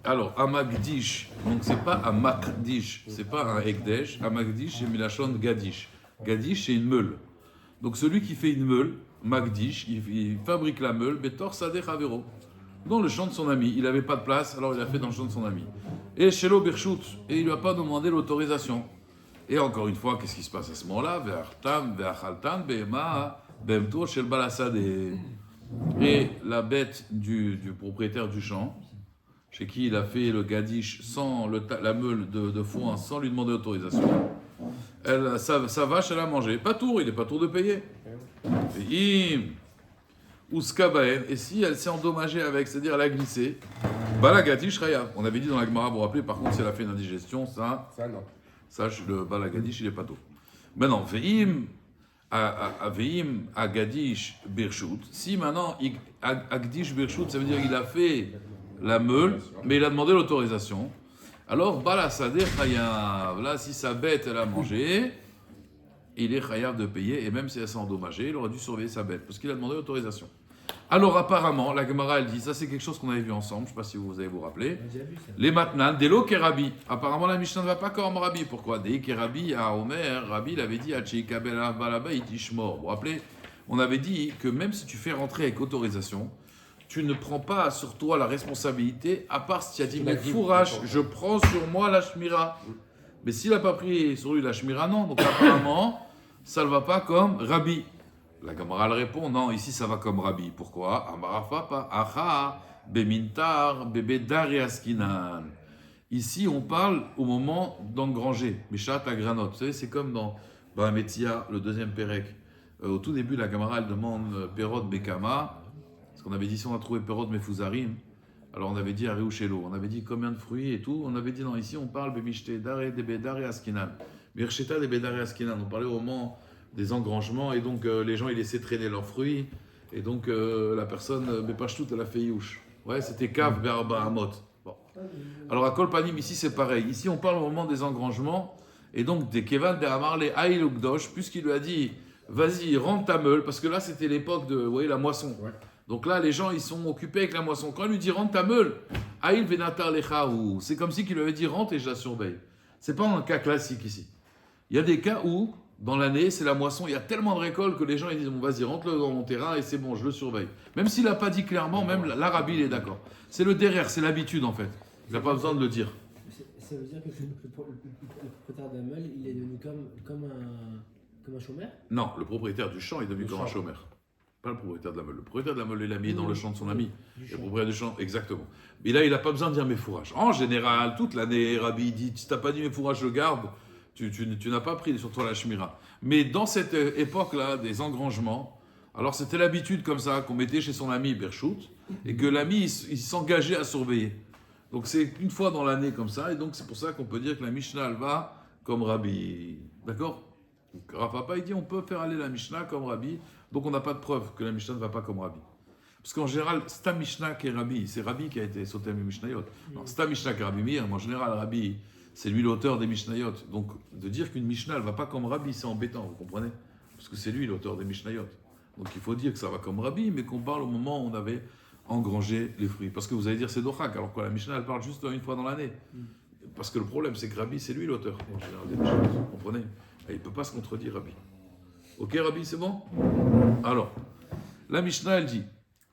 Alors, Amagdish, donc c'est pas un Makdish, c'est pas un Ekdesh. Amagdish, c'est Milachon Gadish. Gadish, c'est une meule. Donc celui qui fait une meule, Magdish, il fabrique la meule, Betor Sadeh Havero, dans le champ de son ami. Il n'avait pas de place, alors il a fait dans le champ de son ami. Et Shelo Birshut, et il lui a pas demandé l'autorisation. Et encore une fois, qu'est-ce qui se passe à ce moment-là? Ve'achtam, ve'achaltan, be'ema, be'emto, shel balasadeh. Et la bête du propriétaire du champ, chez qui il a fait le gadish sans la meule de foin, sans lui demander l'autorisation, sa vache, elle a mangé. Pas tour, il n'est pas tour de payer. Et si elle s'est endommagée avec, c'est-à-dire elle a glissé, balagadish chayav. On avait dit dans la Gemara, vous vous rappelez, par contre, si elle a fait une indigestion, ça non. Ça, le balagadish, il n'est pas tôt. Maintenant, veim agadish birshut. Si maintenant, agdish birshut, ça veut dire qu'il a fait la meule, mais il a demandé l'autorisation. Alors, balasadeh chayav. Là, si sa bête, elle a mangé, il est chayav de payer, et même si elle s'est endommagée, il aurait dû surveiller sa bête, parce qu'il a demandé l'autorisation. Alors apparemment, la Gemara elle dit, ça c'est quelque chose qu'on avait vu ensemble, je ne sais pas si vous allez vous rappeler, les matnan, delo kerabi. Apparemment la Mishnah ne va pas comme Rabbi. Pourquoi? Dei kerabi à Omer, Rabbi il avait dit à Cheikabel balaba itishmor. Vous vous rappelez, on avait dit que même si tu fais rentrer avec autorisation, tu ne prends pas sur toi la responsabilité, à part si tu as dit, mais fourrage, je prends sur moi la shmira. Mais s'il n'a pas pris sur lui la shmira, non. Donc apparemment, ça ne va pas comme Rabbi. La Gemara elle répond, non, ici ça va comme Rabbi. Pourquoi? Amarafapa, acha, bemintar, bebedari askinan. Ici on parle au moment d'engranger, Meshat agranot. Vous savez, c'est comme dans Metzia, le deuxième Pérec. Au tout début, la Gemara elle demande Perot Bekama. Parce qu'on avait dit si on a trouvé Perot Mefuzarim, alors on avait dit Areushelo. On avait dit combien de fruits et tout. On avait dit non, ici on parle Bemishte Dare, Debedari askinan. Bircheta, Debedari askinan. On parlait au moment des engrangements, et donc les gens ils laissaient traîner leurs fruits, et donc la personne, mais pas tout, elle a fait youch. Ouais, c'était Kav Berba Amot. Bon. Alors à Kolpanim, ici c'est pareil. Ici on parle au moment des engrangements, et donc des Kevan de Amarle Aïlukdosh, puisqu'il lui a dit vas-y, rentre ta meule, parce que là c'était l'époque de la moisson. Ouais. Donc là les gens ils sont occupés avec la moisson. Quand il lui dit rentre ta meule, Aïl Venatar Lechaou, c'est comme si il lui avait dit rentre et je la surveille. C'est pas un cas classique ici. Il y a des cas où dans l'année, c'est la moisson, il y a tellement de récoltes que les gens ils disent bon, vas-y, rentre-le dans mon terrain et c'est bon, je le surveille. Même s'il n'a pas dit clairement, même l'Arabie il est d'accord. C'est le derrière, c'est l'habitude en fait. Il n'a pas besoin de le dire. Ça veut dire que le propriétaire de la meule, il est devenu comme un chômeur? Non, le propriétaire du champ est devenu comme un chômeur. Pas le propriétaire de la meule. Le propriétaire de la meule, il l'a mis dans le champ de son ami. Le propriétaire du champ, exactement. Mais là, il n'a pas besoin de dire mes fourrages. En général, toute l'année, Rabbi dit si tu n'as pas dit mes fourrages, je garde. Tu n'as pas pris sur toi la shmira. Mais dans cette époque-là, des engrangements, alors c'était l'habitude comme ça qu'on mettait chez son ami Berchout, et que l'ami il s'engageait à surveiller. Donc c'est une fois dans l'année comme ça, et donc c'est pour ça qu'on peut dire que la Mishnah elle va comme Rabbi. D'accord? Rav Papa il dit on peut faire aller la Mishnah comme Rabbi, donc on n'a pas de preuve que la Mishnah ne va pas comme Rabbi. Parce qu'en général, c'est ta Mishnah qui est Rabbi, c'est Rabbi qui a été sauté à Mishnayot. Non, c'est ta Mishnah qui est Rabbi Meir, mais en général Rabbi c'est lui l'auteur des Mishnayot. Donc, de dire qu'une Mishnah, elle ne va pas comme Rabbi, c'est embêtant, vous comprenez? Parce que c'est lui l'auteur des Mishnayot. Donc, il faut dire que ça va comme Rabbi, mais qu'on parle au moment où on avait engrangé les fruits. Parce que vous allez dire c'est Dochak, alors que la Mishnah, elle parle juste une fois dans l'année. Parce que le problème, c'est que Rabbi, c'est lui l'auteur, en général, des Mishnayot. Vous comprenez? Et il ne peut pas se contredire, Rabbi. Ok, Rabbi, c'est bon? Alors, la Mishnah, elle dit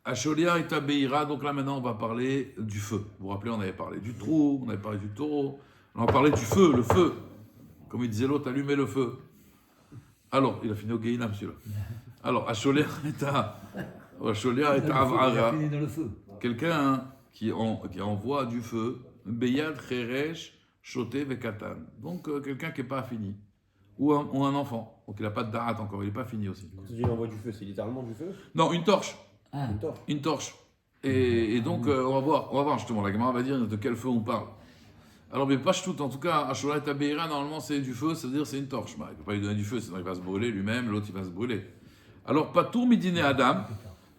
Asholia et Tabeira, donc là maintenant, on va parler du feu. Vous vous rappelez, on avait parlé du trou, on avait parlé du taureau. On parlait du feu, le feu. Comme il disait l'autre, allumez le feu. Alors, il a fini au Gehinam, celui-là. Alors, Asholer est à Avara. Quelqu'un qui envoie du feu, Beyad, Cheresh, Shoté, Vekatan. Donc, quelqu'un qui n'est pas fini. Ou un enfant. Donc, il n'a pas de darat encore, il n'est pas fini aussi. Quand tu dis envoie du feu, c'est littéralement du feu? Non, une torche. Ah. Une torche. Une torche. Et donc, on va voir justement, la Gemara va dire de quel feu on parle. Alors, mais pas tout, en tout cas, Ashola et Tabeira, normalement, c'est du feu, c'est-à-dire c'est une torche. Bah, il ne peut pas lui donner du feu, sinon il va se brûler lui-même, l'autre il va se brûler. Alors, Patour midine Adam,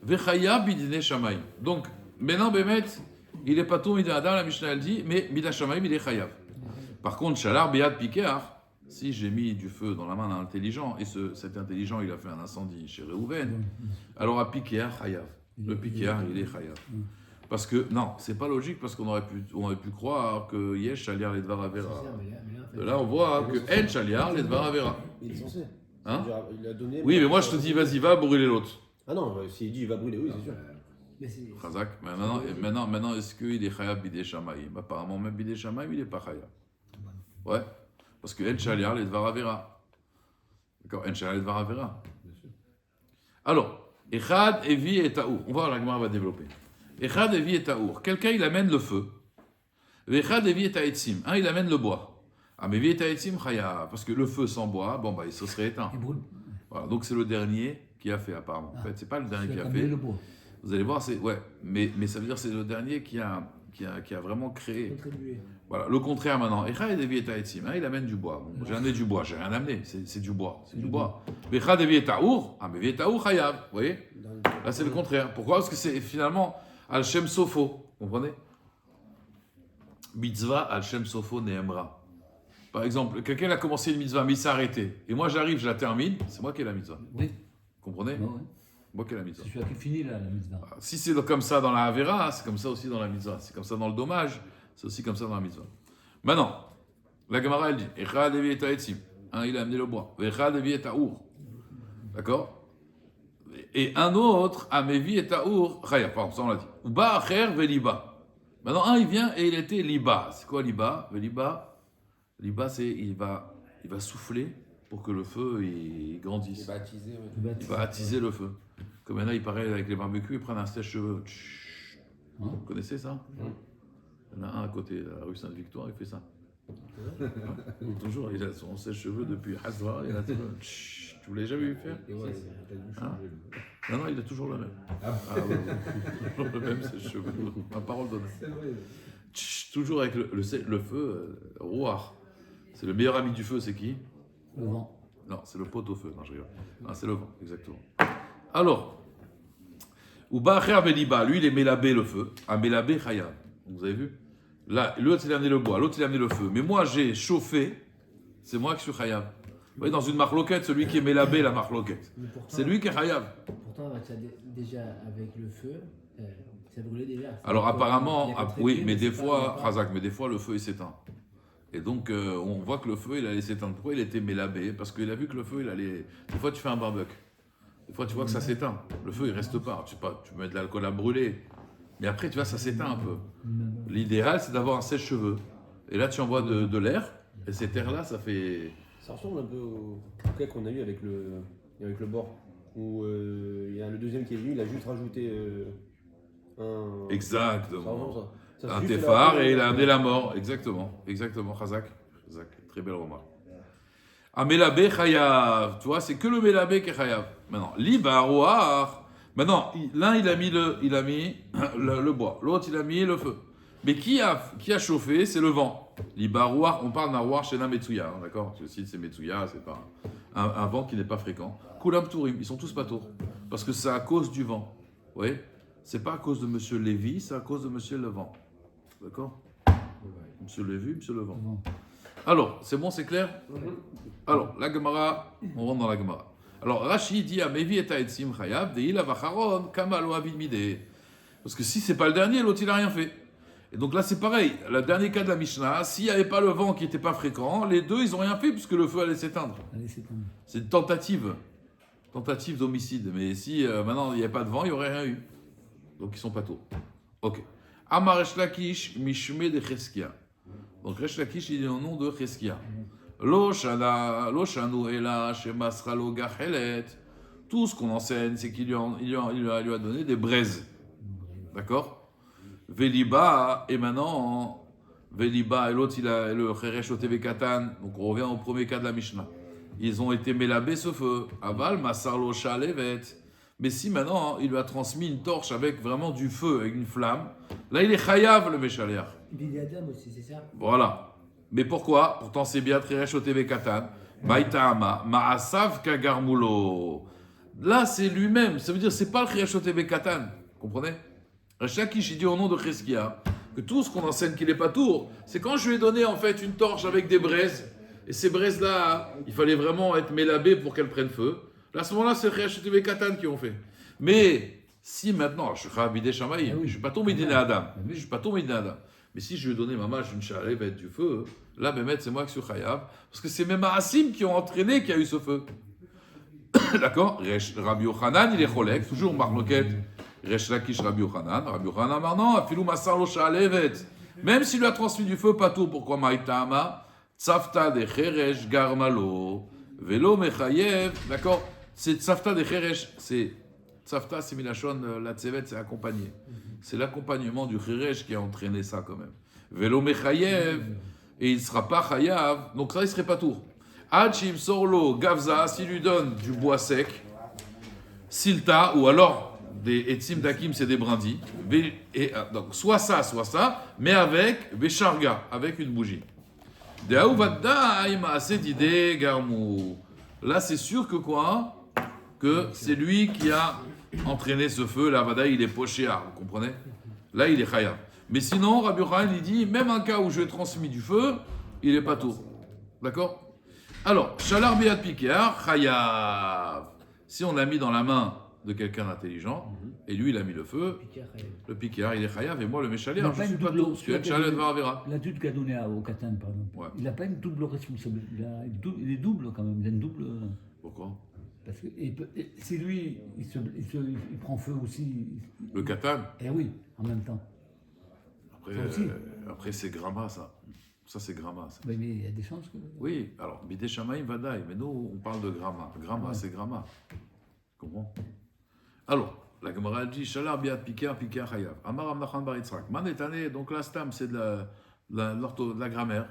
Vechaya bidine Shamaim. Donc, maintenant, Bémet, il est Patour midine Adam, la Mishnah elle dit, mais Mida Shamaim, il est Chayav. Par contre, Shalar Beyad Pikear, si j'ai mis du feu dans la main d'un intelligent, et cet intelligent, il a fait un incendie chez Réhouven, alors à Pikear, Chayav. Le Pikear, il est Chayav. Parce que, non, c'est pas logique, parce qu'on aurait pu croire que Yesh Shaliar les Dvar C'est Avera. ça, mais là, en fait, Là, on voit que En Shaliar les Dvar Avera. Il est censé. Hein? Il a donné. Oui, mais moi je te dis, vas-y, va brûler l'autre. Ah non, s'il dit il va brûler, oui, c'est sûr. mais c'est- Khazak. Maintenant, est-ce qu'il est Khayab Bidé Shamaïm? Apparemment, même Bidé Shamaïm, il n'est pas Khayab. Ouais. Parce que En Shaliar les Dvar Avera. D'accord, En Shaliar les Dvar Avera. Alors, Echad, Evi et Taour. On va voir, la Gemara va développer. Echad, Evi et Taour. Quelqu'un, il amène le feu. Echad, Evi et Taïtsim. Un, il amène le bois. Ah, mais Evi et Taïtsim, Khaya. Parce que le feu sans bois, bon, bah, il se serait éteint. Il brûle. Voilà, donc c'est le dernier qui a fait, apparemment. En Ah, fait, c'est pas le dernier celui qui a a fait. amené le bois. Vous allez voir, c'est. Ouais, mais ça veut dire que c'est le dernier qui a vraiment créé. contribuer. Voilà, le contraire maintenant. Echad, Evi et Taïtsim. Un, il amène du bois. Bon, j'ai amené du bois, j'ai rien amené. C'est du bois. C'est du bois. Echad, Evi et Taour. Ah, mais Evi et Taour, Khayab. Vous voyez? Là, c'est le contraire. Pourquoi? Parce que c'est finalement Al-Shem Sofo. Vous comprenez? Mitzvah Al-Shem Sofo Neemra. Par exemple, quelqu'un a commencé une mitzvah, mais il s'est arrêté. Et moi, j'arrive, je la termine. C'est moi qui ai la mitzvah. Oui. Vous comprenez? Ouais, ouais. Moi qui ai la mitzvah. C'est celui qui finit là, la mitzvah. Si c'est comme ça dans la Havera, c'est comme ça aussi dans la mitzvah. C'est comme ça dans le dommage, c'est aussi comme ça dans la mitzvah. Maintenant, la Gemara, elle dit Echad Evi et Taïtsim. Il a amené le bois. Echad Evi et Taour. D'accord? Et un autre, Amevi et Taour, Chaya, pardon, ça on l'a dit. Ba Acher Veliba. Maintenant, un, il vient et il était Liba. C'est quoi Liba? Veliba, Liba, c'est il va souffler pour que le feu il grandisse. Baptisé, ouais. Tu Il va attiser le feu. Comme maintenant, il paraît avec les barbecues, ils prennent un sèche-cheveux. Vous connaissez ça? Il y en a un à côté de la rue Sainte-Victoire, il fait ça. Toujours, il a son sèche-cheveux depuis Hazra, il a toujours. Tu l'as jamais vu faire? Et ouais, t'as dû changer. Non, il a toujours le même. Ouais. Toujours le même sèche-cheveux. Ma parole donnée. C'est vrai. Toujours avec le feu, Rouar. C'est le meilleur ami du feu, c'est qui? Le vent. Non, c'est le pot au feu. Non, je rigole. Ah, c'est le vent, exactement. Alors, Uba Acher Beliba, lui, il est Mélabé le feu. À Mélabé Chayab. Vous avez vu? Là, l'autre, il a amené le bois, l'autre, il a amené le feu. Mais moi, j'ai chauffé, c'est moi qui suis Chayab. Vous voyez, dans une marloquette, celui qui est Mélabé, la marloquette. Mais pourtant- C'est lui qui est Chayab. Pourtant, déjà avec le feu, ça brûlait déjà. Alors, Il y a apparemment, pas de oui, trépied, mais des c'est fois, pas- Razak, mais des fois, le feu, il s'éteint. Et donc, on voit que le feu, il allait s'éteindre. Pourquoi il était Mélabé? Parce qu'il a vu que le feu, il allait. Des fois, tu fais un barbecue. Des fois, tu vois que ça s'éteint. Le feu, il reste pas. Tu peux mettre de l'alcool à brûler. Mais après, tu vois, ça s'éteint un peu. L'idéal, c'est d'avoir un sèche-cheveux. Et là, tu envoies de l'air. Et cet air-là, ça fait. Ça ressemble un peu au cas qu'on a eu avec le bord. Où il y a le deuxième qui est venu, il a juste rajouté un. Ça Exactement. ressemble, ça. Ça Un suffit, téphar là, et il a amené la mort. Exactement. Exactement. Khazak. Très belle remarque. Ah, Mélabé Chayav. Tu vois, c'est que le Mélabé qui est Chayav. Maintenant, Liba Roar. Maintenant, l'un, il a mis le bois. L'autre, il a mis le feu. Mais qui a chauffé? C'est le vent. Liba Roar, on parle d'un Roar chez la Metsuya. D'accord? Parce que si c'est Metsuya, c'est pas un vent qui n'est pas fréquent. Kulam Tourim, ils sont tous patos. Parce que c'est à cause du vent. Vous voyez? C'est pas à cause de Monsieur Lévy, c'est à cause de Monsieur le vent. D'accord? Monsieur Lévy, Monsieur le vent. Le vent. Alors, c'est bon, c'est clair? Alors, la Gemara, on rentre dans la Gemara. Alors, Rashi dit à Mevi et Taïtsim Chayav, Deila Vacharon, Kamal Oavid Mideh. Parce que si c'est pas le dernier, l'autre il a rien fait. Et donc là, c'est pareil. Le dernier cas de la Mishnah, s'il n'y avait pas le vent qui n'était pas fréquent, les deux ils ont rien fait puisque le feu allait s'éteindre. Allez, c'est tombé. C'est une tentative d'homicide. Mais si maintenant il n'y avait pas de vent, il n'y aurait rien eu. Donc ils sont pas tôt. Ok. Amar Resh Lakish, Mishme de Cheskia. Donc Resh Lakish, il est au nom de Cheskia. Lo shanu ela shemasra lo gachelet. Tout ce qu'on enseigne, c'est qu'il lui a donné des braises. D'accord? Veliba, et maintenant, Veliba et l'autre, il a le Cheresh Oteve Katan. Donc on revient au premier cas de la Mishnah. Ils ont été mélabés ce feu. Aval, Masar lo shalevet. Mais si maintenant, il lui a transmis une torche avec vraiment du feu, avec une flamme, là il est chayav le Méchaliach. Billy Adam aussi, c'est ça? Voilà. Mais pourquoi? Pourtant c'est bien Treresh Oteve Katan. Maïtaama, Ma'asav Kagarmulo. Là c'est lui-même. Ça veut dire c'est pas le Treresh Oteve Katan. Comprenez? Rechakish il dit au nom de Cheskia que tout ce qu'on enseigne qu'il n'est pas tour, c'est quand je lui ai donné en fait une torche avec des braises. Et ces braises-là, il fallait vraiment être mélabé pour qu'elles prennent feu. Là, à ce moment-là, c'est le Treresh Oteve Katan qui ont fait. Mais Si maintenant, je suis Rabbi Shamaï, Ah oui. je ne suis pas tombé dîner Adam, Ah oui. je suis pas tombé dîner Adam. Mais si je lui ai donné ma mâche, une chalevet du feu, là, Bémet, c'est moi qui suis Chayav, parce que c'est mes Maasim qui ont entraîné qu'il y a eu ce feu. D'accord? Rabbi Yochanan, il est Cholek, toujours Marloquette. Resh Lakish, Rabbi Yochanan. Rabbi Yochanan, maintenant, Afilou Masar lo chalevet. Même s'il lui a transmis du feu, pas tout. Pourquoi Maïtama? Tzafta de Cheresh Garmalo. Velo Mechayev. D'accord? C'est Tzafta de Cheresh. C'est Tzafta, c'est Milachon, la Tzevet, c'est accompagné. C'est l'accompagnement du Cheresh qui a entraîné ça quand même. Velo Mechayev. Et il ne sera pas Chayav. Donc ça, il serait pas tour. Hachim Sorlo Gavza, s'il lui donne du bois sec, Silta, ou alors des Etzim Dakim, c'est des brindilles. Donc soit ça, mais avec Vesharga, avec une bougie. Là, c'est sûr que quoi? Que c'est lui qui a entraîné ce feu. La Vada, il est pochéa, vous comprenez? Là, il est Chayav. Mais sinon, Rabbi Yochanan, il dit, même un cas où je lui ai transmis du feu, il est pas tout. D'accord? Alors, Shalar Biat Pikear, Chayav. Si on l'a mis dans la main de quelqu'un d'intelligent, et lui, il a mis le feu, le Pikear, il est Chayav, et moi, le Méchaler, je ne suis pas tout. Tu es Chalet Varavera. L'adulte qu'a donné au Katan, par exemple, Ouais. il n'a pas une double responsabilité. Il est double quand même. Il a une double. Pourquoi? Parce que si lui, il prend feu aussi. Le Katan. Eh oui, en même temps. Après c'est Grama, ça. Ça, c'est Grama. Ça. Mais il y a des chances que. Oui, alors, Bidé Shamaïm Vadaï, mais nous, on parle de Grama. Grama, c'est Grama. Comprends? Alors, la Gemara dit Shalar Biat Pikear Chayav. Amar Amnachan Bar Yitzhak. Manetane, donc la stam, c'est de la grammaire.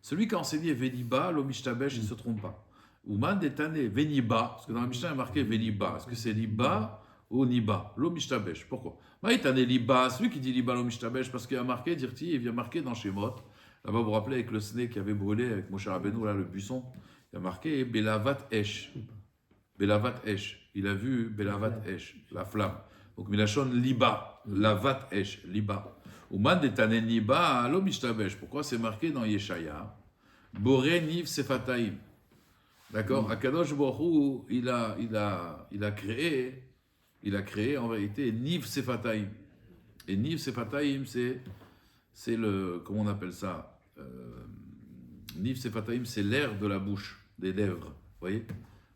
Celui qui a enseigné Veniba, l'Omishtabesh, il ne se trompe pas. Ou Manetane, Veniba, parce que dans la Mishnah, il est marqué Veniba. Est-ce que c'est Liba ou Niba? L'Omishtabesh. Pourquoi? Manetane Liba, celui qui dit Liba, l'Omishtabesh, parce qu'il y a marqué, Dirti, il vient marqué dans Shemot. Là-bas, vous vous rappelez, avec le snake qui avait brûlé, avec Moshe Rabbeinu, là, le buisson, il y a marqué Belavat Esh. Belavat Esh. Il a vu Belavat Esh, la flamme. Donc, Milachon Liba, Lavat Esh, Liba. Ouman de Tanen Liba, Alo Mishtabesh. Pourquoi c'est marqué dans Yeshaya? Boré Niv Sefataim. D'accord? Akadosh Baruch Hu, il a créé en vérité Niv Sefataim. Et Niv Sefataim, c'est le, comment on appelle ça? Niv Sefataim, c'est l'air de la bouche, des lèvres. Vous voyez?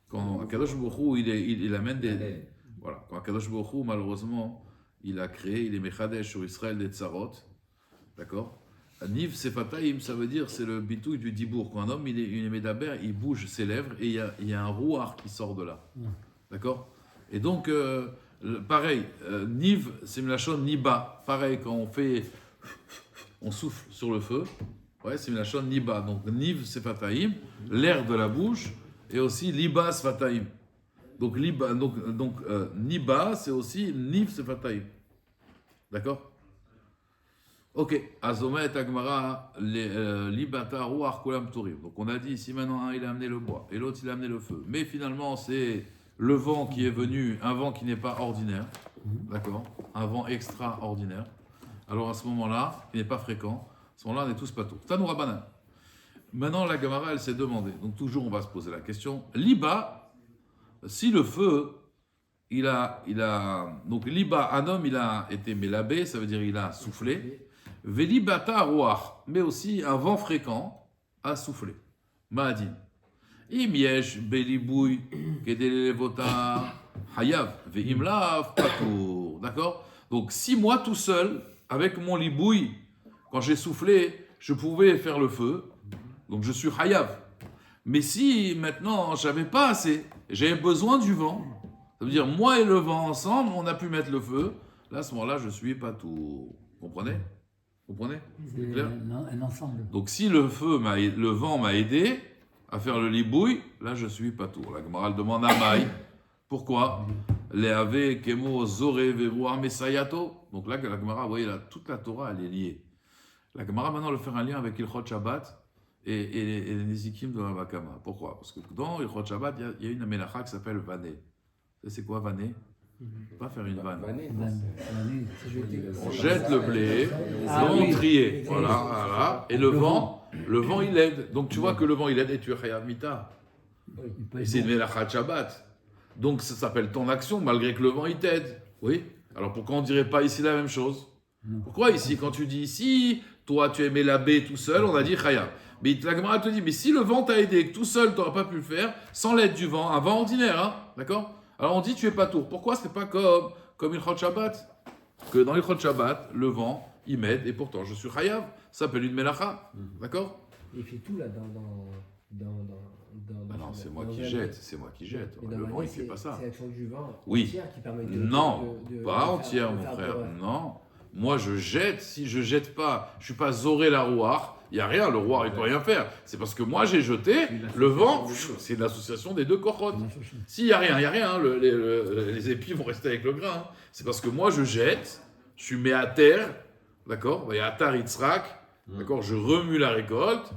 Quand Akadosh Baruch Hu, il amène des. Voilà. Quand Akadosh Baruch Hu, malheureusement, il a créé, il est Mechadesh sur Israël des Tsarot. D'accord? Niv Sefataim, ça veut dire, c'est le bitouille du dibour. Quand un homme, il est médaber, il bouge ses lèvres et il y a un rouar qui sort de là. D'accord? Et donc, pareil, Niv, c'est Milachon Niba. Pareil, quand on souffle sur le feu. Ouais, c'est Milachon Niba. Donc, Niv Sefataim, l'air de la bouche, et aussi Liba Sefataim. Donc, Niba, c'est aussi Niv Sefataim. D'accord? Ok. Azoma et Agmara, Libata Ruach Kolam Tourim. Donc, on a dit, ici maintenant, un, il a amené le bois, et l'autre, il a amené le feu. Mais finalement, c'est le vent qui est venu, un vent qui n'est pas ordinaire. D'accord? Un vent extraordinaire. Alors, à ce moment-là, il n'est pas fréquent. À ce moment-là, on est tous pas tous. Tanoura Banan. Maintenant, la Gemara, elle s'est demandée. Donc, toujours, on va se poser la question. Liba, si le feu, donc, Liba, un homme, il a été mélabé, ça veut dire il a soufflé. Velibata Roach, mais aussi un vent fréquent a soufflé. Ma'adin. Imiesh, Belibouy, Kedelevota, Hayav, Veimlav, Patour. D'accord? Donc, si moi tout seul, avec mon libouille, quand j'ai soufflé, je pouvais faire le feu, donc je suis Hayav. Mais si maintenant j'avais pas assez, j'avais besoin du vent, ça veut dire moi et le vent ensemble, on a pu mettre le feu, là à ce moment-là je suis pas tout. Comprenez? C'est clair? Un ensemble. Donc si le vent m'a aidé à faire le libouille, là je suis pas tout. La Gemara demande à Maï. Pourquoi? Les Kemo Zoré Verouar Mesayato. Donc là, la Gemara, vous voyez, là, toute la Torah, elle est liée. La Gemara, maintenant, elle fait un lien avec Ilchot Shabbat et les Nezikim de la Bakama. Pourquoi? Parce que dans Ilchot Shabbat, il y a une Melacha qui s'appelle Vané. C'est quoi Vané? Pas faire une vanne. On jette le blé, on trie. Voilà. Et le vent, il aide. Donc tu vois que le vent, il aide et tu es Chayav Mita. Et c'est une Melacha Shabbat. Donc ça s'appelle ton action malgré que le vent il t'aide. Oui. Alors pourquoi on ne dirait pas ici la même chose? Pourquoi ici, quand tu dis ici, toi tu aimais la baie tout seul, on a dit Chaya. Mais la Gemara te dit, mais si le vent t'a aidé, que tout seul tu n'auras pas pu le faire, sans l'aide du vent, un vent ordinaire, hein, d'accord? Alors on dit tu es pas tour. Pourquoi c'est pas comme une Chod Shabbat? Que dans les Chod Shabbat, le vent, il m'aide, et pourtant je suis Chayav, ça s'appelle une Melacha, d'accord? Il fait tout là Ah non, c'est moi dans qui un- jette, c'est moi qui jette. Mais Le dans vent, la il fait pas ça. C'est l'action du vent Oui. entière qui permet Non, pas faire- entière, de mon faire frère. de- Non. Moi, je jette. Si je jette pas, je suis pas zoré la rouar. Il y a rien. Le rouar, il peut rien faire. C'est parce que moi, j'ai jeté. Le vent, c'est l'association des deux cochotes. S'il y a rien, il y a rien. Hein. Les épis vont rester avec le grain. Hein. C'est parce que moi, je jette. Je suis mis à terre. D'accord. Il y a Atar Yitzhak. D'accord. Je remue la récolte.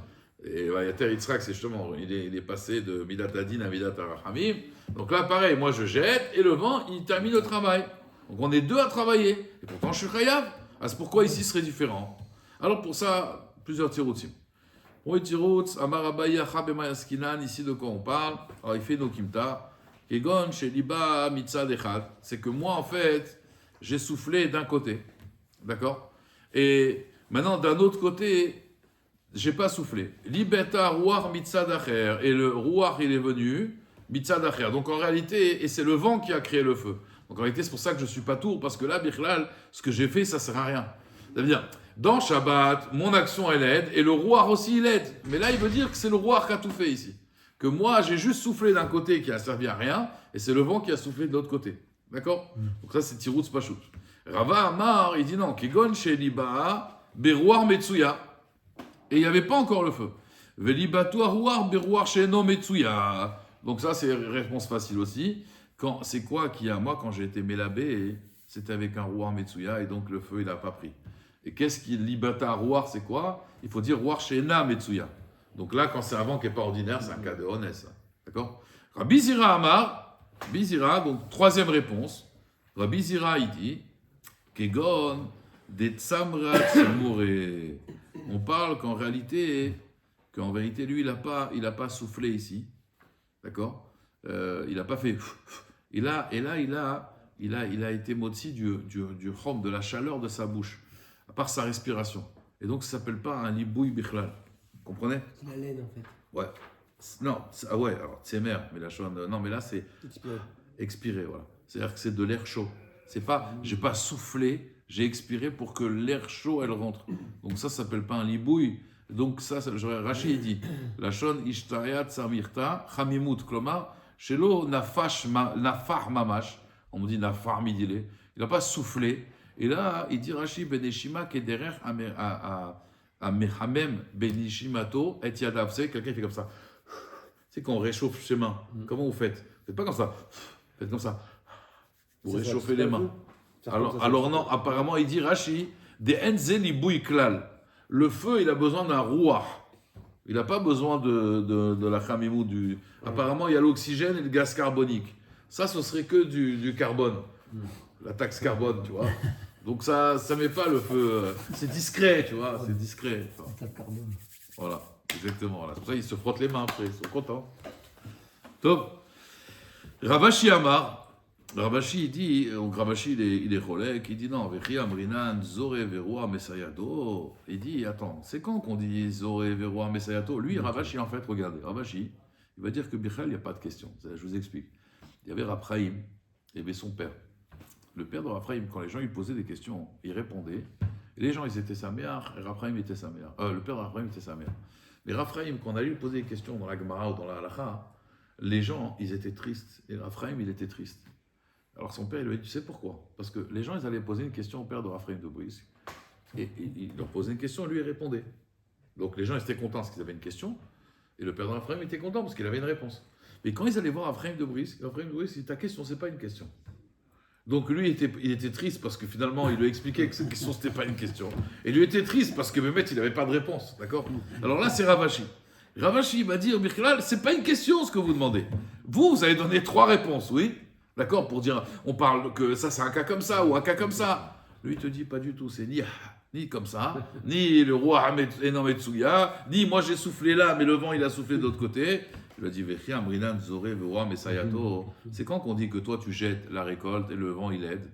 Et Atar Yitzhak, c'est justement, il est passé de Midat Adin à Midat Arachamim. Donc là, pareil, moi, je jette. Et le vent, il termine le travail. Donc on est deux à travailler. Et pourtant, je suis chayav. Ah, c'est pourquoi ici ce serait différent. Alors pour ça, plusieurs tiroutim. Premier tirout, Amar Abaye Achab et Mayaskinan, ici de quoi on parle? Alors il fait nos kimta. Kegon, Sheliba, Mitzad Echad. C'est que moi, en fait, j'ai soufflé d'un côté. D'accord? Et maintenant, d'un autre côté, j'ai pas soufflé. Libeta Rouar Mitzad Acher. Et le Rouar, il est venu, Mitzad Acher. Donc en réalité, et c'est le vent qui a créé le feu. Donc en réalité, c'est pour ça que je ne suis pas tour, parce que là, Bichlal, ce que j'ai fait, ça ne sert à rien. C'est-à-dire, dans Shabbat, mon action, elle aide, et le roi aussi, il aide. Mais là, il veut dire que c'est le roi qui a tout fait ici. Que moi, j'ai juste soufflé d'un côté qui a servi à rien, et c'est le vent qui a soufflé de l'autre côté. D'accord? Donc ça, c'est Tiroutz Pachout. Rava Amar, il dit non, Kigon Sheliba, Berouar Metsuya. Et il n'y avait pas encore le feu. Velibatu Arouar, Berouar Sheno Metsuya. Donc ça, c'est réponse facile aussi. C'est quoi qui a, moi, quand j'ai été mélabé, c'était avec un rouar Metsuya, et donc le feu, il n'a pas pris. Et qu'est-ce qui libata rouar, c'est quoi? Il faut dire rouar shena Metsuya. Donc là, quand c'est un vent qui n'est pas ordinaire, c'est un cas de honnête. D'accord? Rabbi Zira Amar, Rabbi Zira, donc troisième réponse. Rabbi Zira, il dit, Kegon, des tsamrat mouré. On parle qu'en vérité, lui, il n'a pas soufflé ici. D'accord? Il n'a pas fait. Et là, il a été motzi du chom, de la chaleur de sa bouche, à part sa respiration. Et donc, ça ne s'appelle pas un libouille bichlal. Vous comprenez? C'est la laine en fait. Ouais. Non, ah ouais, alors, tsemer, mais la chose. Non, mais là, c'est expiré, voilà. C'est-à-dire que c'est de l'air chaud. C'est pas, j'ai pas soufflé, j'ai expiré pour que l'air chaud, elle rentre. Donc, ça ne s'appelle pas un libouille. Donc, Rachid dit, la shon ishtayat samirta, chamimut, klomar, Shelo nafar mamash, on me dit nafar midile, il n'a pas soufflé. Et là, il dit Rashi beneshima kederer a mehamem benishimato et yadav. C'est quelqu'un qui fait comme ça. C'est quand on réchauffe ses mains. Comment vous faites? Faites pas comme ça. Faites comme ça. Vous réchauffez les mains. Alors non, apparemment, il dit Rashi de enzel ibouy klal. Le feu, il a besoin d'un rouar. Il n'a pas besoin de la chamimou. Apparemment, il y a l'oxygène et le gaz carbonique. Ça, ce serait que du carbone. La taxe carbone, tu vois. Donc ça ne met pas le feu. C'est discret, tu vois. C'est discret. Ça carbone. Voilà, exactement. Voilà. C'est pour ça qu'ils se frottent les mains après. Ils sont contents. Top. Ravashi Amar. Ravashi, il dit, donc Ravashi, il est cholèque, il dit non, Vechi Amrinan, Zoré Veroua Messayato. Il dit, attends, c'est quand qu'on dit Zoré Veroua Messayato? Lui, Ravashi, en fait, regardez, Ravashi, il va dire que Bichal, il n'y a pas de question. Je vous explique. Il y avait Raphaïm, il y avait son père. Le père de Raphaïm, quand les gens lui posaient des questions, il répondait. Et les gens, ils étaient sa mère, et Raphaïm était sa mère. Le père de Raphaïm était sa mère. Mais Raphaïm, quand on allait lui poser des questions dans la Gemara ou dans la Halacha, les gens, ils étaient tristes. Et Raphaïm, il était triste. Alors son père, il lui a dit, tu sais pourquoi? Parce que les gens, ils allaient poser une question au père de Raphaïm de Brisk. Et il leur posait une question, lui, il répondait. Donc les gens, ils étaient contents parce qu'ils avaient une question. Et le père de Raphaïm était content parce qu'il avait une réponse. Mais quand ils allaient voir Raphaïm de Brisk, il dit, ta question, c'est pas une question. Donc lui, il était triste parce que finalement, il lui a expliqué que cette question, c'était pas une question. Et lui était triste parce que Mehmet, il n'avait pas de réponse. D'accord? Alors là, c'est Ravashi. Ravashi, il m'a dit, Birkelal, c'est pas une question ce que vous demandez. Vous avez donné 3 réponses, oui? D'accord, pour dire, on parle que ça c'est un cas comme ça ou un cas comme ça. Lui, il te dit pas du tout, c'est ni comme ça, ni le roi Enom Metsuya, ni moi j'ai soufflé là, mais le vent il a soufflé de l'autre côté. Il a dit, Vechi Amrinan Zoré Veroua Messayato. C'est quand qu'on dit que toi tu jettes la récolte et le vent il aide?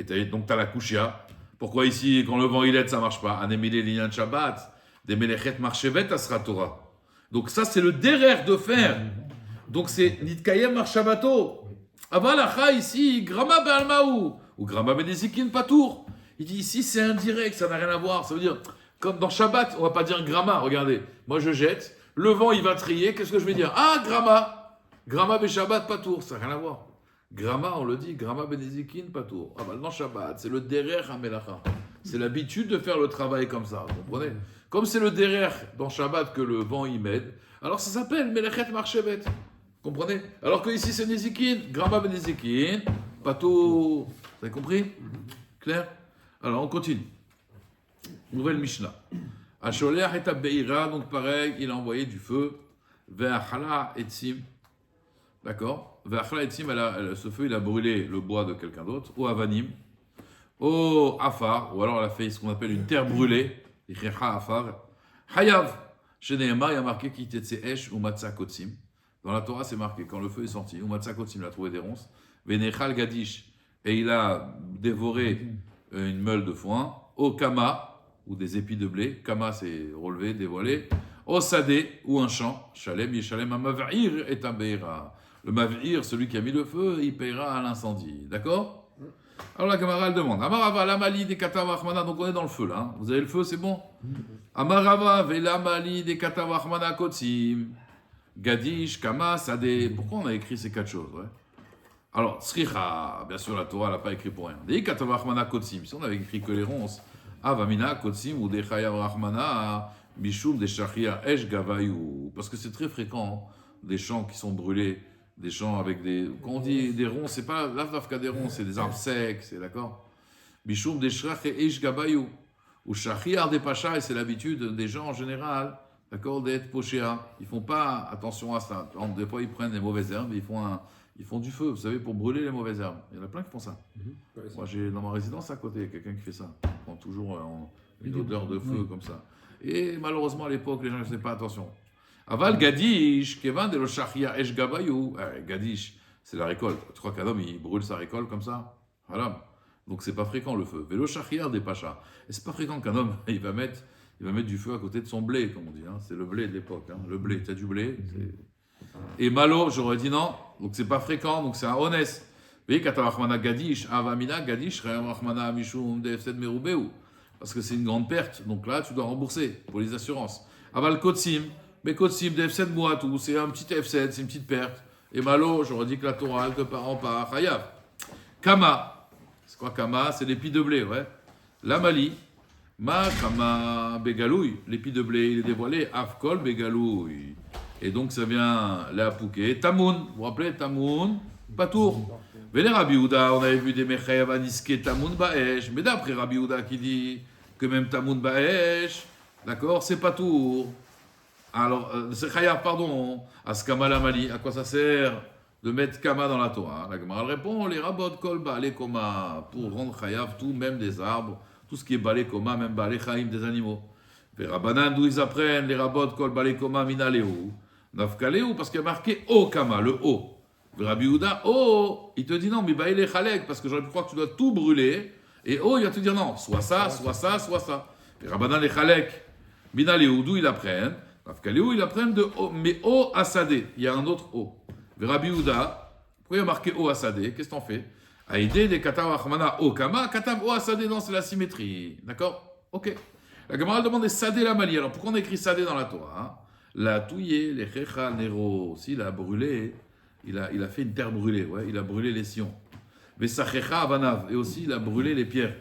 Donc tu as la kushia. Pourquoi ici, quand le vent il aide, ça marche pas? Anemile l'inyan Shabbat, des melechet marchevet asra Torah. Donc ça, c'est le derer de faire. Donc c'est nitkayem marchabato. Avalacha ici, grama be'almaou, ou grama be'nezikin patour. Il dit ici, c'est indirect, ça n'a rien à voir. Ça veut dire, comme dans Shabbat, on va pas dire grama. Regardez, moi je jette, le vent il va trier, qu'est-ce que je vais dire? Ah, grama. Grama be'Shabbat patour, ça n'a rien à voir. Grama, on le dit, grama be'nezikin patour. Ah bah dans Shabbat, c'est le derer hamelacha. C'est l'habitude de faire le travail comme ça, vous comprenez? Comme c'est le derer dans Shabbat que le vent y m'aide, alors ça s'appelle melechet marchevet. Comprenez? Alors que ici c'est Nezikin, Grama ben Nezikin, Pato. Vous avez compris? Clair? Alors on continue. Nouvelle Mishnah. Asholeach et Beira, donc pareil, il a envoyé du feu vers Hala Etzim. D'accord? Vers Hala Etzim, ce feu il a brûlé le bois de quelqu'un d'autre, au Avanim, au Afar, ou alors elle a fait ce qu'on appelle une terre brûlée, Ichecha Afar. Hayav, chez Nehemar, il y a marqué Kitetse Esh ou Matzah Kotsim. Dans la Torah, c'est marqué, quand le feu est sorti, ou Matzah Kotsim, il a trouvé des ronces, Venechal Gadish, et il a dévoré une meule de foin, au Kama, ou des épis de blé, Kama c'est relevé, dévoilé, au Sadé, ou un champ, Shalem, Yeshalem, Amavir et Tabeira. Le Mavir, celui qui a mis le feu, il payera à l'incendie. D'accord? Alors la Gemara, elle demande, Amarava, Lamali, des Katavachmana, donc on est dans le feu là, hein. Vous avez le feu, c'est bon? Amarava, Velamali, des Katavachmana Kotsim. Gadish, Kama, Sadé. Pourquoi on a écrit ces quatre choses, ouais? Alors, Sricha, bien sûr, la Torah n'a pas écrit pour rien. Des Katavachmana Kotsim. Si on avait écrit que les ronces, Avamina, Kotsim, ou des Chayav Rahmana, Mishum, des Shachia, Esh, Gavayou. Parce que c'est très fréquent, des champs qui sont brûlés, des champs avec des. Quand on dit des ronces, c'est pas l'Avdavka des ronces, c'est des arbres secs, c'est d'accord? Mishum, des Shachia, Esh, Gavayou. Ou Shachia, des Pacha, et c'est l'habitude des gens en général. D'accord, d'être pochéa. Ils font pas attention à ça. Des fois, ils prennent des mauvaises herbes, ils font du feu, vous savez, pour brûler les mauvaises herbes. Il y en a plein qui font ça. Moi, j'ai dans ma résidence à côté quelqu'un qui fait ça. Il prend toujours une odeur de feu comme ça. Et malheureusement, à l'époque, les gens ne faisaient pas attention. Aval Gadish, Kevin de l'Oshachia Esh Gabayou. Gadish, c'est la récolte. Tu crois qu'un homme, il brûle sa récolte comme ça? Voilà. Donc, c'est pas fréquent le feu. Vélo Shachia des Pachas. Et c'est pas fréquent qu'un homme, il va mettre du feu à côté de son blé, comme on dit. Hein. C'est le blé de l'époque. Hein. Le blé, tu as du blé. Et malo, j'aurais dit non. Donc c'est pas fréquent, donc c'est un honnête. Vous voyez, Katavachmana Gadish, Avamina Gadish, Rachmana Mishum, DF7 Merubeu. Parce que c'est une grande perte. Donc là, tu dois rembourser pour les assurances. Aval Kotsim, mais Kotsim, DF7 Mouatou, c'est un petit F7, c'est une petite perte. Et malo, j'aurais dit que la Torah, elle te rend pas Chayav. Kama, c'est quoi Kama? C'est l'épi de blé, ouais. La Mali. Ma kama begalouille, l'épi de blé, il est dévoilé, afkol begalouille. Et donc ça vient la pouquet, tamoun, vous vous rappelez, tamoun, patour. Véné Rabbi Houda, on avait vu des mechayav aniske tamoun baesh, mais d'après Rabbi Houda qui dit que même tamoun baesh, d'accord, c'est patour. Alors, c'est chayav, pardon, askama la mali, à quoi ça sert de mettre kama dans la Torah? La Gemara répond, les rabot kol baale koma, pour rendre chayav tout, même des arbres, tout ce qui est balé koma, même balé chaim des animaux. Les rabanan, d'où ils apprennent, les rabot kol balé koma minaleu, nafkaleu, parce qu'il y a marqué o kama, le o. Rabbi Houda, oh, il te dit non, mais baile chalek, parce que j'aurais pu croire que tu dois tout brûler, et oh, il va te dire non, soit ça, soit ça, soit ça. Les rabanan, les chalek, minaleu, d'où ils apprennent, nafkaleu, ils apprennent de o, mais o asadé, il y a un autre o. Rabbi Houda, pourquoi il y a marqué o asadé, qu'est-ce que t'en fais? Aïdé des katav achmana o kama, katav o asadé, non, c'est la symétrie. D'accord? Ok. La Gemara demande des sadé la mali. Alors pourquoi on écrit sadé dans la Torah? Hein? La touillé, les checha nero. S'il a brûlé, il a fait une terre brûlée, ouais, il a brûlé les sillons. Mais sachecha avanav. Et aussi, il a brûlé les pierres.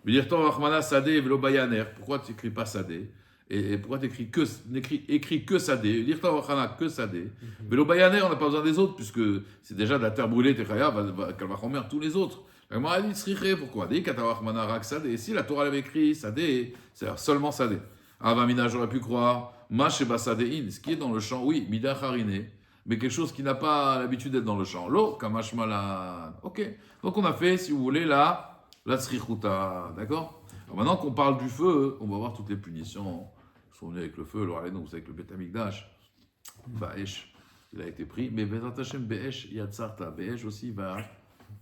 Vilirton achmana sadé velo bayaner. Pourquoi tu n'écris pas sadé? Et pourquoi tu écris que sadé? Vilirton achmana que sadé. Velo bayaner, on n'a pas besoin des autres, puisque c'est déjà de la terre brûlée, techaya, qu'elle va remettre tous les autres. La Gemara dit sriché, pourquoi? Dit katawachmana rak sadé. Si la Torah l'avait écrit sadé, c'est seulement sadé. Avamina, j'aurais pu croire. Masheba sadéin, ce qui est dans le champ, oui, mida hariné, mais quelque chose qui n'a pas l'habitude d'être dans le champ. Lo, kamash malan. Ok. Donc on a fait, si vous voulez, la srichuta. D'accord? Alors maintenant qu'on parle du feu, on va voir toutes les punitions. Ils sont venus avec le feu, alors allez, vous savez que le Beth Amikdash, Baesh, il a été pris, mais Bezat Hashem Beesh Yatzarta, Beesh aussi va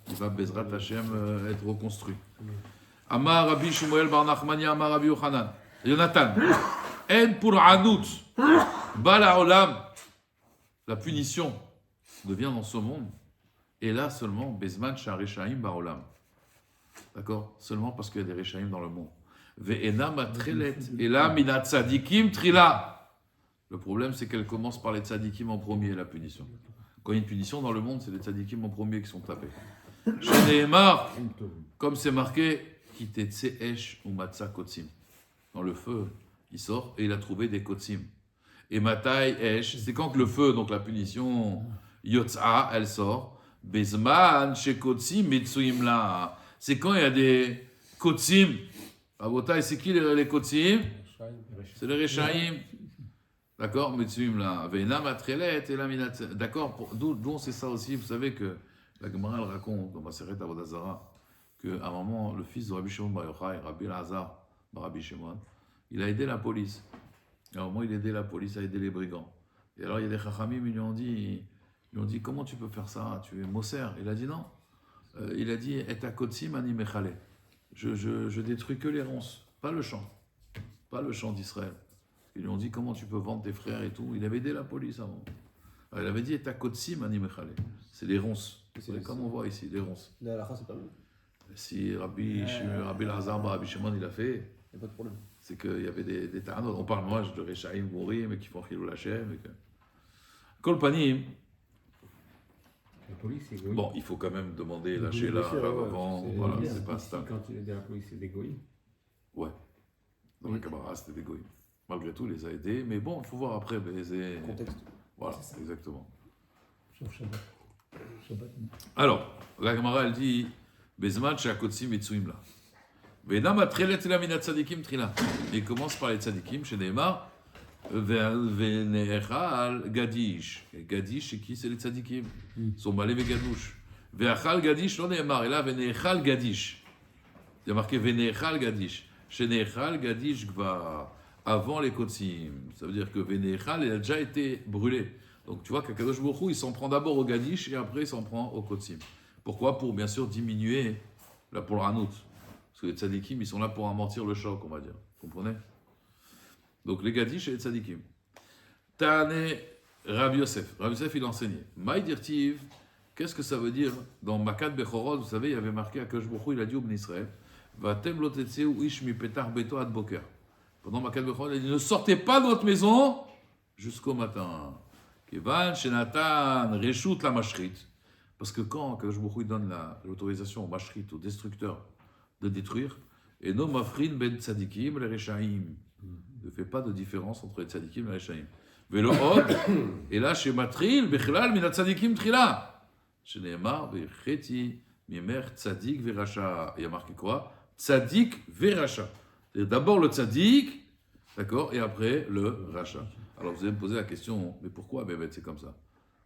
il va Bezrat Hashem être reconstruit. Amar Rabbi Shmuel bar Nachmania, Amar Rabbi Yochanan. Jonathan, En pour Anout, Bala Olam, la punition devient dans ce monde, et là seulement, Bezman Sharishaim Barolam. D'accord? Seulement parce qu'il y a des Reshaim dans le monde. Ve'ena matrelet, et là, Minat Tzadikim Trila. Le problème, c'est qu'elle commence par les Tzadikim en premier, la punition. Quand il y a une punition dans le monde, c'est les Tzadikim en premier qui sont tapés. Chez Nehemar, comme c'est marqué, Kitetse Esh ou Matza Kotsim. Dans le feu, il sort et il a trouvé des Kotsim. Et Matai Esh, c'est quand que le feu, donc la punition, Yotza, elle sort. Bezman, chez Kotsim, Mitsuim la. C'est quand il y a des Kotsim. Abotai, c'est qui les Kotsim? C'est les Reshaim. D'accord? Mitsuim la. Veina matrelet et la minat. D'accord? D'où on sait ça aussi? Vous savez que la Gemara elle raconte dans Maseret Avodah Zarah qu'à un moment, le fils de Rabbi Shimon Bar Yochai, Rabbi Elazar, Rabbi Shimon, il a aidé la police. À un moment, il a aidé la police à aider les brigands. Et alors, il y a des Chachamim, ils lui ont dit, comment tu peux faire ça? Tu es Moser. Il a dit non. Il a dit, et à Kotsim ani mechale. Je détruis que les ronces, pas le champ. Pas le champ d'Israël. Ils lui ont dit, comment tu peux vendre tes frères et tout. Il avait aidé la police avant. Alors, il avait dit, et à Kotsim ani mechale. C'est les ronces. C'est comme on voit ici, les ronces. La halakha, c'est pas mal. Si Rabbi Elazar, Rabbi Shimon, il a fait, Il n'y a pas de problème. c'est qu'il y avait des taranotes. On parle, moi, de Rechaim Gourim, mais qui font Chilou Lachem. Kol Panim, La police, c'est égoïste. bon, il faut quand même demander Oui, lâcher bien là, sûr, avant. c'est- Voilà, Ici, c'est pas ça. Quand il est dans la police, c'est des goïs. Ouais. Dans la Kabbalah, c'était des goïms. Malgré tout, il les a aidés. Mais bon, il faut voir après. Baiser. Contexte. Voilà, exactement. Sauf Shabbat. Shabbat, non. Alors, la Gemara, elle dit Bezman Shakotsim Mitsuim la. Vedam atrelet la minat tzadikim trila. Et il commence par les tzadikim chez Neymar. Venechal Gadish. Et Gadish, c'est qui? C'est les tzadikim. Sont malés et gadouche. Veachal Gadish, non Neymar. Et là, Venechal Gadish. Il y a marqué Venechal Gadish. Chez Nechal Gadish Gva. Avant les Kotsim. Ça veut dire que Venechal, il a déjà été brûlé. Donc tu vois qu'Akadosh Baruch Hu, il s'en prend d'abord au Gadish et après il s'en prend au Kotsim. Pourquoi? Pour bien sûr diminuer la Polranout. Parce que les tzadikim, ils sont là pour amortir le choc, on va dire. Vous comprenez? Donc les Gadish et les tzadikim. Tane Rabbi Yosef. Rabbi Yosef, il enseignait. Maï dirtiv, qu'est-ce que ça veut dire? Dans Makat Bechorot, vous savez, il y avait marqué Akadosh Baruch Hu, il a dit au Ben Israël, Vatem lo tetseu ish mi petar beto ad boker. Pendant Makat Bechorot, il a dit, ne sortez pas de votre maison jusqu'au matin. Kevan Shenatan Reshut la Mashrit. Parce que quand Akadosh Baruch Hu donne l'autorisation au Mashrit, au destructeur, de détruire, et no mafrin ben tzadikim les Reshaim. Ne fait pas de différence entre les tzadikim et les Reshaim. Velo od, et là chez Matril, Bechlal min tzadikim trila. Chez Nehemar, Becheti, Mimer tzadik veracha. Il y a marqué quoi? Tzadik veracha. C'est d'abord le tzadik, d'accord, et après le racha. Alors vous allez me poser la question, mais pourquoi Bébé c'est comme ça?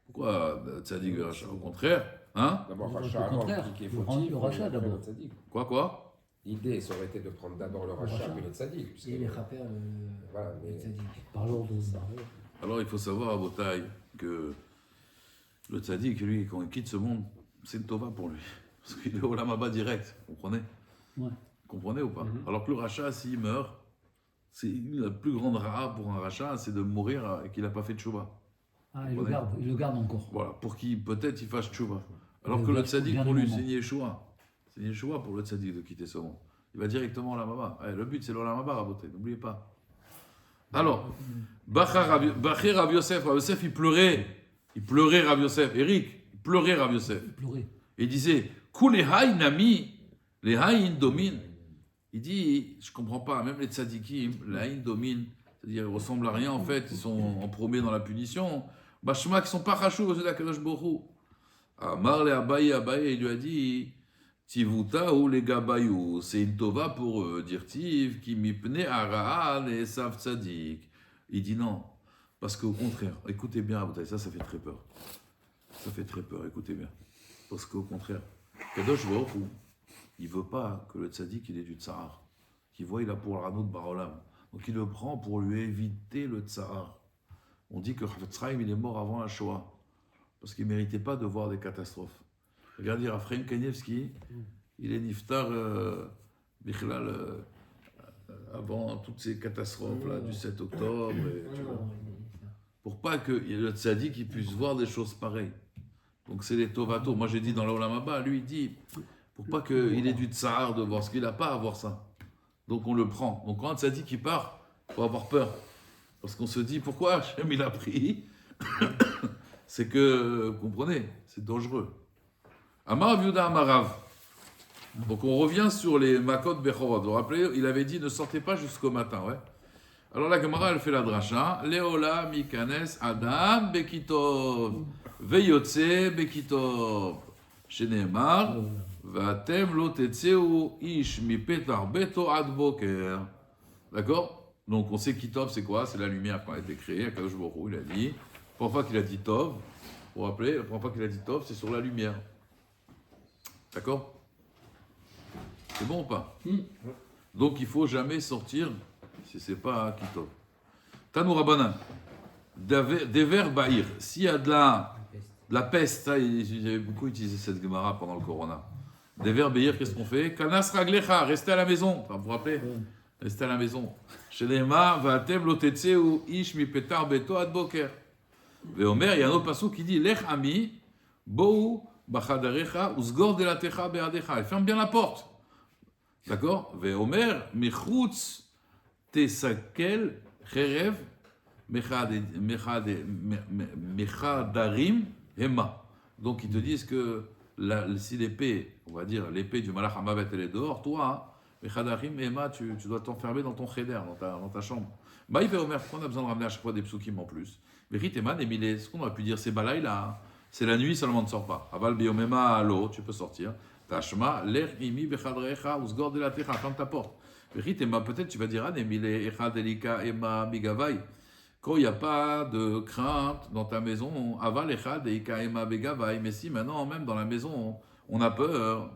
Pourquoi tzadik veracha? Au contraire, hein? D'abord, Au rachat avant, contraire, qui est faut prendre fautif, le rachat après d'abord. le tzaddik. Quoi? L'idée, ça aurait été de prendre d'abord le rachat, rachat. puis le tzaddik. puisque- Et les rappeurs, Voilà, les mais- tzaddik. Parlons de ça. Alors il faut savoir à Botaï que le tzaddik, lui, quand il quitte ce monde, c'est une tova pour lui. Parce qu'il est au Lamaba direct, vous comprenez? Ouais. Vous comprenez ou pas? Mhm. Alors que le rachat, s'il meurt, c'est la plus grande raha pour un rachat, c'est de mourir et qu'il n'a pas fait de tchouva. Ah, il Ouais. le garde encore. Voilà, pour qu'il peut-être il fasse tchouva. Alors Le que le garde tzaddik, bien pour du lui, moment. c'est Yeshua. C'est Yeshua pour le tzaddik de quitter ce monde. Il va directement au Lamaba. Le but, c'est le Lamaba, Raboté, n'oubliez pas. Alors, Baché Rav Yosef, Rav Yosef, il pleurait Rav Yosef, Eric, il pleurait Rav Yosef. Il pleurait. Et il disait, Kulehai nami, les haïn dominent. Il dit, je comprends pas, même les tzadikim, les haïn dominent, c'est-à-dire ils ressemblent à rien en fait, ils sont en premier dans la punition. Bashma qui sont pas chachou aux yeux d'Akadosh Baruch Hu. Amar le Abaye, il lui a dit, Tivuta ou les gabayou, c'est une tova pour eux, dirtiv, qui mipne ara'al et sav tzadik. Il dit non, parce qu'au contraire, écoutez bien, Abotai, ça fait très peur. Ça fait très peur, écoutez bien. Parce qu'au contraire, Kadosh Baruch Hu, il veut pas que le tzaddik il ait du tsar, qu'il voit il a pour l'anneau de Barolam. Donc il le prend pour lui éviter le tsar. On dit que Chavetz Chaim il est mort avant la Shoah, parce qu'il ne méritait pas de voir des catastrophes. Regardez, Raphaël Kanievski, il est niftar, Bichlal, avant toutes ces catastrophes là, du 7 octobre. Et, tu vois. Pour pas que le tzaddik il puisse voir des choses pareilles. Donc c'est les tovato. Moi j'ai dit dans l'Olam Haba, lui il dit, pour pas qu'il ait du tsar de voir ce qu'il n'a pas à voir ça. Donc on le prend. Donc quand un tzaddik il part, il faut avoir peur. Parce qu'on se dit, pourquoi Hachem il a pris? C'est que, vous comprenez, c'est dangereux. Amar Viuda Amarav. Donc on revient sur les Makot Bechorot. Vous vous rappelez, il avait dit ne sortez pas jusqu'au matin, ouais. Alors la Gemara elle fait la dracha. Leola Mikanes Adam Bekitov Veyotse Bekitov. Shenemar Vatem Lo Tetseu Ish Mi Petar Beto Ad Boker. D'accord? Donc on sait Kitov c'est quoi? C'est la lumière qui a été créée. Akadosh Baruch Hu, il a dit. La première fois qu'il a dit Tov, vous vous rappelez, la première fois qu'il a dit Tov, c'est sur la lumière. D'accord? C'est bon ou pas? Donc il ne faut jamais sortir si ce n'est pas Kitov. Tanou Rabbanan, Dever Bahir, s'il y a de la peste, ça, j'avais beaucoup utilisé cette Gemara pendant le Corona. Dever Bahir, qu'est-ce qu'on fait? Kanas Raglecha, restez à la maison. Enfin, vous vous rappelez? Restez à la maison. Shenema, Vatem Lotetseu Ish Mi Petar Beto Ad Boker. Veomer, il y a un autre passage qui dit Lech Ami, Bou Bachadarecha, Uzgor Delatecha Beadecha. Ferme bien la porte. D'accord? Veomer, Mechutz Tesakel Cherev Mechadarim Hema. Donc ils te disent que si l'épée, on va dire l'épée du Malach Hamavet elle est dehors, toi, Mechadarim Hema, tu dois t'enfermer dans ton cheder, dans ta chambre. Maï Veomer, pourquoi on a besoin de ramener à chaque fois des psukim en plus? Vériteman, Emile, ce qu'on aurait pu dire, c'est Balaï là, c'est la nuit seulement ne sort pas. Aval Biomema, l'eau, tu peux sortir. Tashma, l'air imi bechadrecha, usgor de la techa, ferme ta porte. Vériteman, peut-être tu vas dire, Emile, echad elika ema migavai. Quand il n'y a pas de crainte dans ta maison, aval echad elika ema begavai. Mais si maintenant, même dans la maison, on a peur.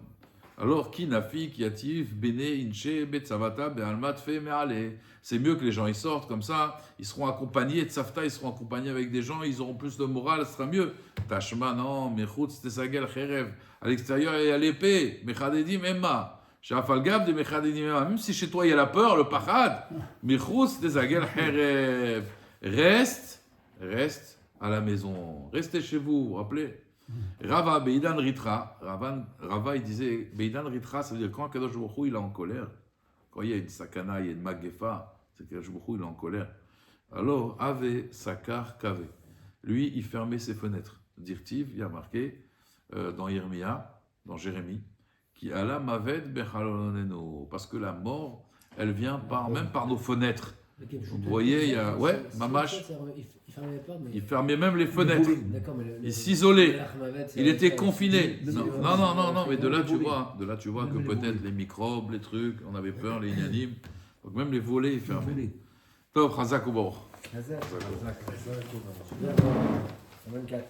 Alors, qui nafi, qui atif, bene, inche, betzavata, be'almat, fe, me'ale. C'est mieux que les gens ils sortent comme ça, ils seront accompagnés, tzavta, ils seront accompagnés avec des gens, ils auront plus de morale, ce sera mieux. Tashma, non, mechutz, tesagel, cherev. À l'extérieur, il y a l'épée, mechadedim, emma. Shafalgab de mechadedim, emma. Même si chez toi il y a la peur, le pachad, mechutz, tesagel, cherev. Reste à la maison. Restez chez vous, vous vous rappelez? Rava, Beidan Ritra. Rava, il disait, Beidan Ritra, ça veut dire quand Kadosh Baruch Hu, il est en colère. Quand il y a une sakana, il y a une magefa, c'est que Kadosh Baruch Hu, il est en colère. Alors, Ave, Sakar, Kave. Lui, il fermait ses fenêtres. Dirtiv, il y a marqué dans Jérémie, qui ala Maved Bechaloneno. Parce que la mort, elle vient même par nos fenêtres. Vous voyez, il y a. Ouais, Mamash. Il fermait pas, mais... Il fermait même les fenêtres. Il s'isolait. Il était confiné. Non, mais de là tu vois que peut-être les microbes, les trucs, on avait peur, les inanimes. Donc même les volets, il fermait. Top, Chazak ou Baruch. Hazak. 24.